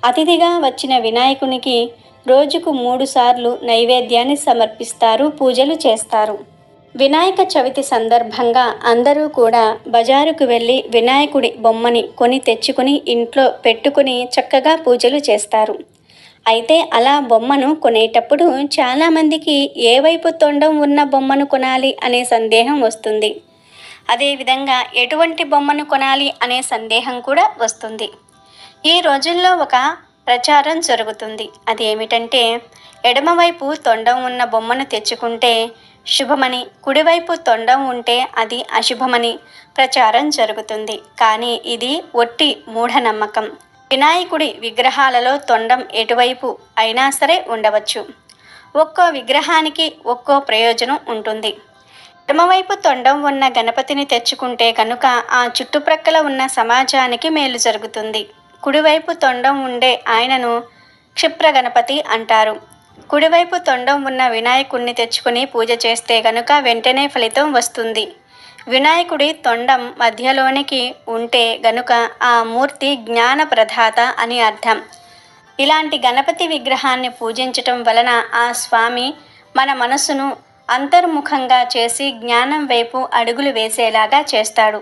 అతిథిగా వచ్చిన వినాయకునికి రోజుకు 3 సార్లు నైవేద్యాన్ని సమర్పిస్తారు, పూజలు చేస్తారు. వినాయక చవితి సందర్భంగా అందరూ కూడా బజారుకు వెళ్ళి వినాయకుడి బొమ్మని కొని తెచ్చుకుని ఇంట్లో పెట్టుకుని చక్కగా పూజలు చేస్తారు. అయితే అలా బొమ్మను కొనేటప్పుడు చాలామందికి ఏ వైపు తొండం ఉన్న బొమ్మను కొనాలి అనే సందేహం వస్తుంది. అదేవిధంగా ఎటువంటి బొమ్మను కొనాలి అనే సందేహం కూడా వస్తుంది. ఈ రోజుల్లో ఒక ప్రచారం జరుగుతుంది. అదేమిటంటే ఎడమవైపు తొండం ఉన్న బొమ్మను తెచ్చుకుంటే శుభమని, కుడివైపు తొండం ఉంటే అది అశుభమని ప్రచారం జరుగుతుంది. కానీ ఇది ఒట్టి మూఢనమ్మకం. వినాయకుడి విగ్రహాలలో తొండం ఎటువైపు అయినా సరే ఉండవచ్చు. ఒక్కో విగ్రహానికి ఒక్కో ప్రయోజనం ఉంటుంది. ఎడమవైపు తొండం ఉన్న గణపతిని తెచ్చుకుంటే కనుక ఆ చుట్టుప్రక్కల ఉన్న సమాజానికి మేలు జరుగుతుంది. కుడివైపు తొండం ఉండే ఆయనను క్షిప్ర గణపతి అంటారు. కుడివైపు తొండం ఉన్న వినాయకుడిని తెచ్చుకుని పూజ చేస్తే గనుక వెంటనే ఫలితం వస్తుంది. వినాయకుడి తొండం మధ్యలోనికి ఉంటే గనుక ఆ మూర్తి జ్ఞాన ప్రదాత అని అర్థం. ఇలాంటి గణపతి విగ్రహాన్ని పూజించటం వలన ఆ స్వామి మన మనసును అంతర్ముఖంగా చేసి జ్ఞానం వైపు అడుగులు వేసేలాగా చేస్తాడు.